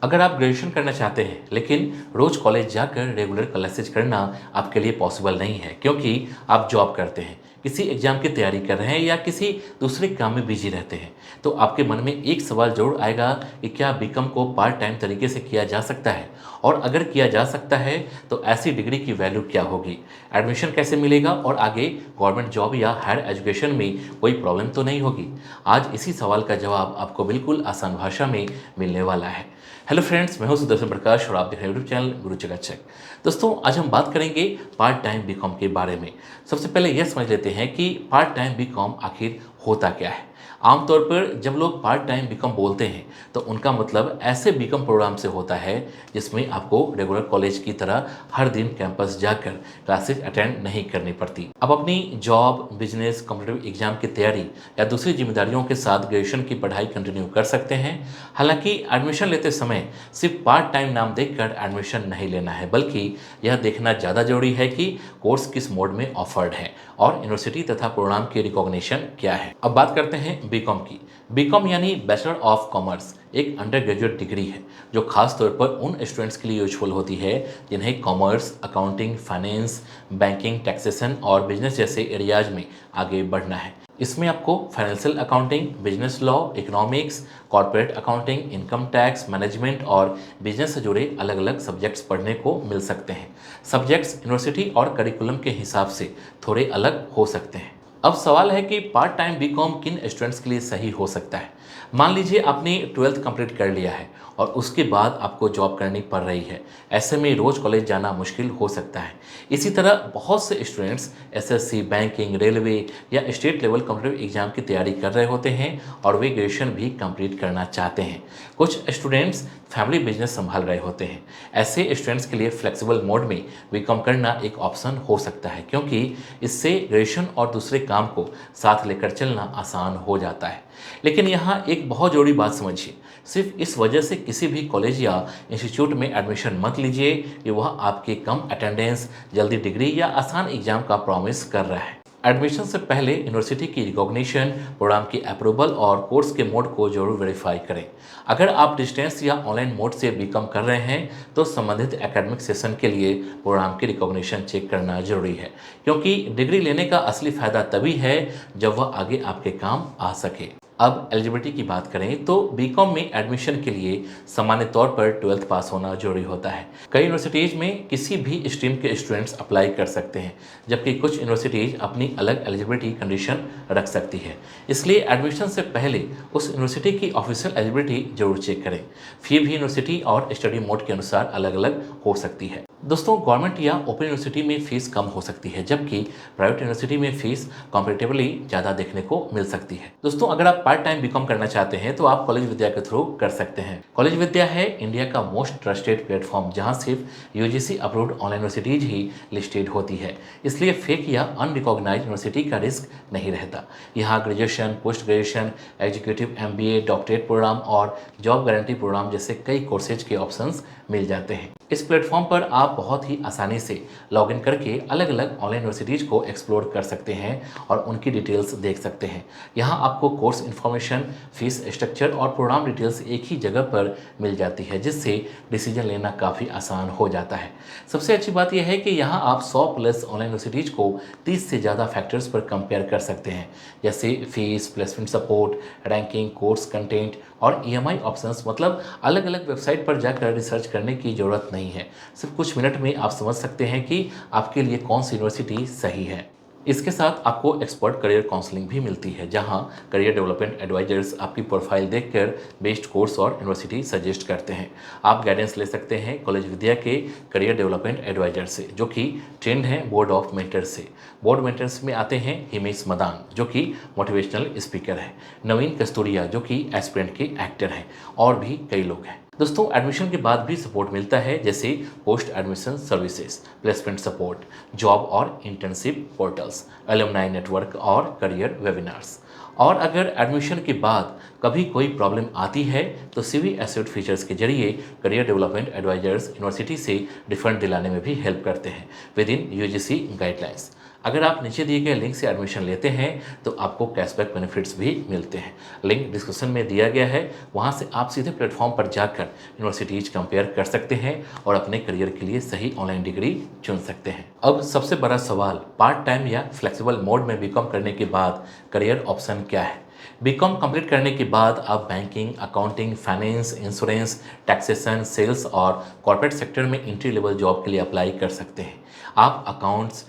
अगर आप ग्रेजुएशन करना चाहते हैं लेकिन रोज कॉलेज जाकर रेगुलर क्लासेज करना आपके लिए पॉसिबल नहीं है क्योंकि आप जॉब करते हैं, किसी एग्जाम की तैयारी कर रहे हैं या किसी दूसरे काम में बिजी रहते हैं, तो आपके मन में एक सवाल जरूर आएगा कि क्या बीकॉम को पार्ट टाइम तरीके से किया जा सकता है, और अगर किया जा सकता है तो ऐसी डिग्री की वैल्यू क्या होगी, एडमिशन कैसे मिलेगा और आगे गवर्नमेंट जॉब या हायर एजुकेशन में कोई प्रॉब्लम तो नहीं होगी। आज इसी सवाल का जवाब आपको बिल्कुल आसान भाषा में मिलने वाला है। हेलो फ्रेंड्स, मैं हूं सुदर्शन प्रकाश और आप देख रहे हैं यूट्यूब चैनल गुरु चकाचक। दोस्तों, आज हम बात करेंगे पार्ट टाइम बीकॉम के बारे में। सबसे पहले यह समझ लेते हैं कि पार्ट टाइम बीकॉम आखिर होता क्या है। आमतौर पर जब लोग पार्ट टाइम बीकॉम बोलते हैं तो उनका मतलब ऐसे बीकॉम प्रोग्राम से होता है जिसमें आपको रेगुलर कॉलेज की तरह हर दिन कैंपस जाकर क्लासेस अटेंड नहीं करनी पड़ती। आप अपनी जॉब, बिजनेस, कॉम्पिटिटिव एग्जाम की तैयारी या दूसरी जिम्मेदारियों के साथ ग्रेजुएशन की पढ़ाई कंटिन्यू कर सकते हैं। हालांकि एडमिशन लेते समय सिर्फ पार्ट टाइम नाम देखकर एडमिशन नहीं लेना है, बल्कि यह देखना ज़्यादा जरूरी है कि कोर्स किस मोड में ऑफर्ड है और यूनिवर्सिटी तथा प्रोग्राम की रिकॉग्निशन क्या है। अब बात करते हैं बीकॉम की। बीकॉम यानी बैचलर ऑफ कॉमर्स एक अंडर ग्रेजुएट डिग्री है जो खास तौर पर उन स्टूडेंट्स के लिए यूजफुल होती है जिन्हें commerce, accounting, finance, banking, taxation और बिजनेस जैसे एरियाज में आगे बढ़ना है। इसमें आपको financial accounting, business law, economics, corporate accounting, income tax, management और बिजनेस से जुड़े अलग अलग सब्जेक्ट्स पढ़ने को मिल सकते हैं। सब्जेक्ट्स यूनिवर्सिटी और करिकुलम के हिसाब से थोड़े अलग हो सकते हैं। अब सवाल है कि पार्ट टाइम बीकॉम किन स्टूडेंट्स के लिए सही हो सकता है। मान लीजिए आपने 12th कंप्लीट कर लिया है और उसके बाद आपको जॉब करनी पड़ रही है। ऐसे में रोज कॉलेज जाना मुश्किल हो सकता है। इसी तरह बहुत से स्टूडेंट्स एसएससी, बैंकिंग, रेलवे या स्टेट लेवल कॉम्पिटिटिव एग्जाम की तैयारी कर रहे होते हैं और वे ग्रेजुएशन भी कंप्लीट करना चाहते हैं। कुछ स्टूडेंट्स फैमिली बिजनेस संभाल रहे होते हैं। ऐसे स्टूडेंट्स के लिए फ्लेक्सिबल मोड में बीकॉम करना एक ऑप्शन हो सकता है क्योंकि इससे ग्रेजुएशन और दूसरे काम को साथ लेकर चलना आसान हो जाता है। लेकिन यहाँ एक बहुत जरूरी बात समझिए, सिर्फ इस वजह से किसी भी कॉलेज या इंस्टीट्यूट में एडमिशन मत लीजिए कि वह आपके कम अटेंडेंस, जल्दी डिग्री या आसान एग्जाम का प्रॉमिस कर रहा है। एडमिशन से पहले यूनिवर्सिटी की रिकॉग्निशन, प्रोग्राम की अप्रूवल और कोर्स के मोड को जरूर वेरीफाई करें। अगर आप डिस्टेंस या ऑनलाइन मोड से बीकॉम कर रहे हैं तो संबंधित एकेडमिक सेशन के लिए प्रोग्राम की रिकॉग्निशन चेक करना जरूरी है, क्योंकि डिग्री लेने का असली फायदा तभी है जब वह आगे आपके काम आ सके। अब एलिजिबिलिटी की बात करें तो बीकॉम में एडमिशन के लिए सामान्य तौर पर 12th पास होना जरूरी होता है। कई यूनिवर्सिटीज़ में किसी भी स्ट्रीम के स्टूडेंट्स अप्लाई कर सकते हैं, जबकि कुछ यूनिवर्सिटीज़ अपनी अलग एलिजिबिलिटी कंडीशन रख सकती है। इसलिए एडमिशन से पहले उस यूनिवर्सिटी की ऑफिशियल एलिजिबिलिटी जरूर चेक करें। फी भी यूनिवर्सिटी और स्टडी मोड के अनुसार अलग अलग हो सकती है। दोस्तों, गवर्नमेंट या ओपन यूनिवर्सिटी में फीस कम हो सकती है, जबकि प्राइवेट यूनिवर्सिटी में फीस कंपैरेटिवली ज़्यादा देखने को मिल सकती है। दोस्तों, अगर आप पार्ट टाइम बीकॉम करना चाहते हैं तो आप कॉलेज विद्या के थ्रू कर सकते हैं। कॉलेज विद्या है इंडिया का मोस्ट ट्रस्टेड प्लेटफॉर्म जहां सिर्फ यूजीसी अप्रूव्ड ऑनलाइन यूनिवर्सिटीज ही लिस्टेड होती है। इसलिए फेक या अनरिकॉग्नाइज्ड यूनिवर्सिटी का रिस्क नहीं रहता। यहाँ graduation, post graduation, executive MBA, doctorate programme और जॉब गारंटी प्रोग्राम जैसे कई कोर्सेज के ऑप्शंस मिल जाते हैं। इस प्लेटफॉर्म पर आप बहुत ही आसानी से लॉगिन करके अलग अलग ऑनलाइन यूनिवर्सिटीज़ को एक्सप्लोर कर सकते हैं और उनकी डिटेल्स देख सकते हैं। यहाँ आपको कोर्स इन्फॉर्मेशन, फीस स्ट्रक्चर और प्रोग्राम डिटेल्स एक ही जगह पर मिल जाती है, जिससे डिसीजन लेना काफ़ी आसान हो जाता है। सबसे अच्छी बात यह है कि यहाँ आप 100 प्लस ऑनलाइन यूनिवर्सिटीज़ को 30 से ज़्यादा फैक्टर्स पर कंपेयर कर सकते हैं, जैसे fees, placement support, ranking, course content और ईएमआई ऑप्शंस। मतलब अलग अलग वेबसाइट पर जाकर रिसर्च करने की ज़रूरत नहीं है। सिर्फ कुछ मिनट में आप समझ सकते हैं कि आपके लिए कौन सी यूनिवर्सिटी सही है। इसके साथ आपको एक्सपर्ट करियर काउंसलिंग भी मिलती है, जहां करियर डेवलपमेंट एडवाइजर्स आपकी प्रोफाइल देखकर बेस्ट कोर्स और यूनिवर्सिटी सजेस्ट करते हैं। आप गाइडेंस ले सकते हैं कॉलेज विद्या के करियर डेवलपमेंट एडवाइजर से, जो कि ट्रेंड हैं बोर्ड ऑफ मेंटर्स से। बोर्ड मेंटर्स में आते हैं हिमेश मदान, जो कि मोटिवेशनल स्पीकर है, नवीन कस्तूरिया, जो कि एस्पिरेंट के एक्टर हैं, और भी कई लोग हैं। दोस्तों, एडमिशन के बाद भी सपोर्ट मिलता है, जैसे post admission services, placement support, job और इंटर्नशिप पोर्टल्स, एलुमनाई नेटवर्क और करियर वेबिनार्स। और अगर एडमिशन के बाद कभी कोई प्रॉब्लम आती है तो सीवी एसेट फीचर्स के जरिए करियर डेवलपमेंट एडवाइजर्स यूनिवर्सिटी से रिफंड दिलाने में भी हेल्प करते हैं विद इन यूजीसी गाइडलाइंस। अगर आप नीचे दिए गए लिंक से एडमिशन लेते हैं तो आपको कैशबैक बेनिफिट्स भी मिलते हैं। लिंक डिस्क्रिप्शन में दिया गया है, वहां से आप सीधे प्लेटफॉर्म पर जाकर यूनिवर्सिटीज कंपेयर कर सकते हैं और अपने करियर के लिए सही ऑनलाइन डिग्री चुन सकते हैं। अब सबसे बड़ा सवाल, पार्ट टाइम या फ्लेक्सिबल मोड में बीकॉम करने के बाद करियर ऑप्शन क्या है। बीकॉम कंप्लीट करने के बाद आप banking, accounting, finance, insurance, taxation, sales और कॉर्पोरेट सेक्टर में एंट्री लेवल जॉब के लिए अप्लाई कर सकते हैं। आप अकाउंट्स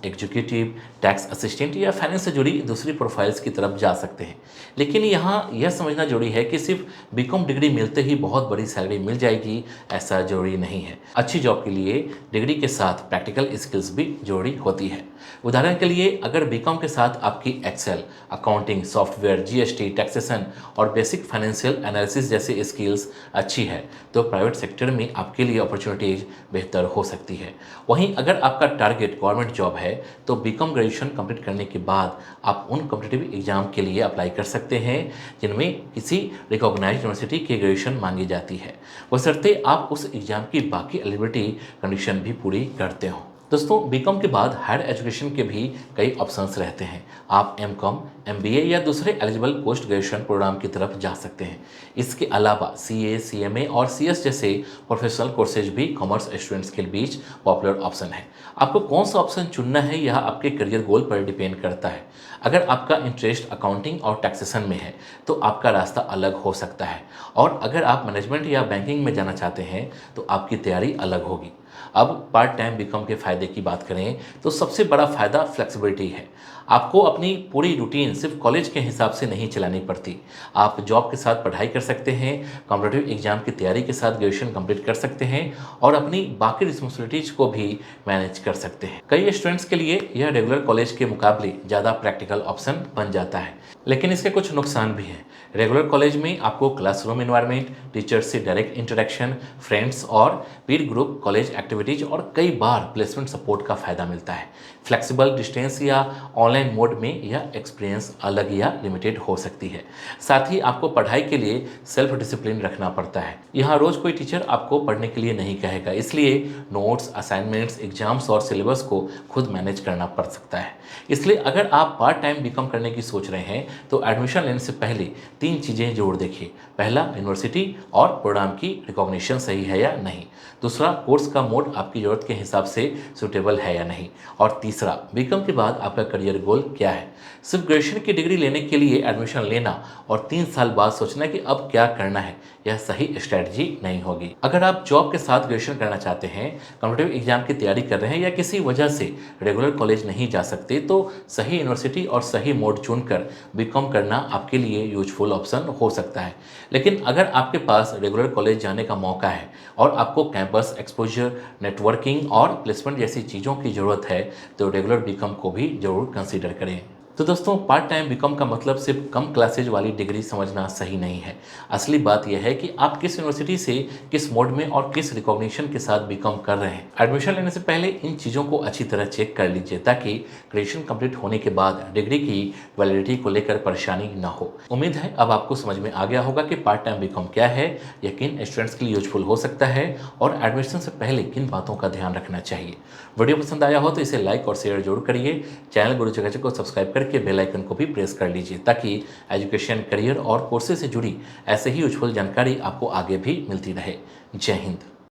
एग्जीक्यूटिव, टैक्स असिस्टेंट या फाइनेंस से जुड़ी दूसरी प्रोफाइल्स की तरफ जा सकते हैं। लेकिन यहाँ यह समझना जरूरी है कि सिर्फ बीकॉम डिग्री मिलते ही बहुत बड़ी सैलरी मिल जाएगी, ऐसा जरूरी नहीं है। अच्छी जॉब के लिए डिग्री के साथ प्रैक्टिकल स्किल्स भी जरूरी होती है। उदाहरण के लिए अगर बीकॉम के साथ आपकी Excel, accounting, software, GST, taxation और बेसिक फाइनेंशियल एनालिसिस जैसी स्किल्स अच्छी है तो प्राइवेट सेक्टर में आपके लिए अपॉर्चुनिटीज बेहतर हो सकती है। वहीं अगर आपका टारगेट गवर्नमेंट जॉब है तो बीकॉम ग्रेजुएशन कंप्लीट करने के बाद आप उन कॉम्पिटिटिव एग्जाम के लिए अप्लाई कर सकते हैं जिनमें किसी रिकॉग्नाइज्ड यूनिवर्सिटी की ग्रेजुएशन मांगी जाती है, बशर्ते आप उस एग्जाम की बाकी एलिजिबिलिटी कंडीशन भी पूरी करते हो। दोस्तों, बीकॉम के बाद हायर एजुकेशन के भी कई ऑप्शंस रहते हैं। आप एमकॉम, एमबीए या दूसरे एलिजिबल पोस्ट ग्रेजुएशन प्रोग्राम की तरफ जा सकते हैं। इसके अलावा सीए, सीएमए और सीएस जैसे प्रोफेशनल कोर्सेज भी कॉमर्स स्टूडेंट्स के बीच पॉपुलर ऑप्शन है। आपको कौन सा ऑप्शन चुनना है यह आपके करियर गोल पर डिपेंड करता है। अगर आपका इंटरेस्ट अकाउंटिंग और टैक्सेशन में है तो आपका रास्ता अलग हो सकता है, और अगर आप मैनेजमेंट या बैंकिंग में जाना चाहते हैं तो आपकी तैयारी अलग होगी। अब पार्ट टाइम बीकॉम के फ़ायदे की बात करें तो सबसे बड़ा फ़ायदा फ्लेक्सिबिलिटी है। आपको अपनी पूरी रूटीन सिर्फ कॉलेज के हिसाब से नहीं चलानी पड़ती। आप जॉब के साथ पढ़ाई कर सकते हैं, कॉम्पिटिटिव एग्जाम की तैयारी के साथ ग्रेजुएशन कंप्लीट कर सकते हैं और अपनी बाकी रिस्पॉन्सिबिलिटीज़ को भी मैनेज कर सकते हैं। कई स्टूडेंट्स के लिए यह रेगुलर कॉलेज के मुकाबले ज़्यादा प्रैक्टिकल ऑप्शन बन जाता है, लेकिन इसके कुछ नुकसान भी हैं। रेगुलर कॉलेज में आपको क्लासरूम एनवायरनमेंट, टीचर्स से डायरेक्ट इंटरेक्शन, फ्रेंड्स और पीर ग्रुप, कॉलेज एक्टिविटीज और कई बार प्लेसमेंट सपोर्ट का फायदा मिलता है। फ्लेक्सिबल, डिस्टेंस या ऑनलाइन मोड में यह एक्सपीरियंस अलग या लिमिटेड हो सकती है। साथ ही आपको पढ़ाई के लिए सेल्फ डिसिप्लिन रखना पड़ता है। यहाँ रोज़ कोई टीचर आपको पढ़ने के लिए नहीं कहेगा, इसलिए नोट्स, असाइनमेंट्स, एग्जाम्स और सिलेबस को खुद मैनेज करना पड़ सकता है। इसलिए अगर आप पार्ट टाइम बीकॉम करने की सोच रहे हैं तो एडमिशन लेने से पहले 3 चीज़ें जरूर देखिए। पहला, यूनिवर्सिटी और प्रोग्राम की रिकॉग्निशन सही है या नहीं। दूसरा, कोर्स का मोड आपकी ज़रूरत के हिसाब से सूटेबल है या नहीं। और तीसरा, बीकॉम के बाद आपका करियर गोल क्या है। सिर्फ ग्रेजुएशन की डिग्री लेने के लिए एडमिशन लेना और 3 साल बाद सोचना कि अब क्या करना है, यह सही स्ट्रैटेजी नहीं होगी। अगर आप जॉब के साथ ग्रेजुएशन करना चाहते हैं, कॉम्पिटिटिव एग्जाम की तैयारी कर रहे हैं या किसी वजह से रेगुलर कॉलेज नहीं जा सकते तो सही यूनिवर्सिटी और सही मोड चुनकर बीकॉम करना आपके लिए यूजफुल ऑप्शन हो सकता है। लेकिन अगर आपके पास रेगुलर कॉलेज जाने का मौका है और आपको कैंपस एक्सपोजर, नेटवर्किंग और प्लेसमेंट जैसी चीज़ों की ज़रूरत है तो रेगुलर बीकॉम को भी ज़रूर कंसीडर करें। तो दोस्तों, पार्ट टाइम बीकॉम का मतलब सिर्फ कम क्लासेज वाली डिग्री समझना सही नहीं है। असली बात यह है कि आप किस यूनिवर्सिटी से, किस मोड में और किस रिकॉग्निशन के साथ बीकॉम कर रहे हैं। एडमिशन लेने से पहले इन चीज़ों को अच्छी तरह चेक कर लीजिए ताकि ग्रेजुएशन कंप्लीट होने के बाद डिग्री की वैलिडिटी को लेकर परेशानी न हो। उम्मीद है अब आपको समझ में आ गया होगा कि पार्ट टाइम बीकॉम क्या है, यह किन स्टूडेंट्स के लिए यूजफुल हो सकता है और एडमिशन से पहले किन बातों का ध्यान रखना चाहिए। वीडियो पसंद आया हो तो इसे लाइक और शेयर जरूर करिए। चैनल गुरु चकाचक को सब्सक्राइब करके बेल आइकन को भी प्रेस कर लीजिए ताकि एजुकेशन, करियर और कोर्सेज से जुड़ी ऐसे ही यूजफुल जानकारी आपको आगे भी मिलती रहे। जय हिंद।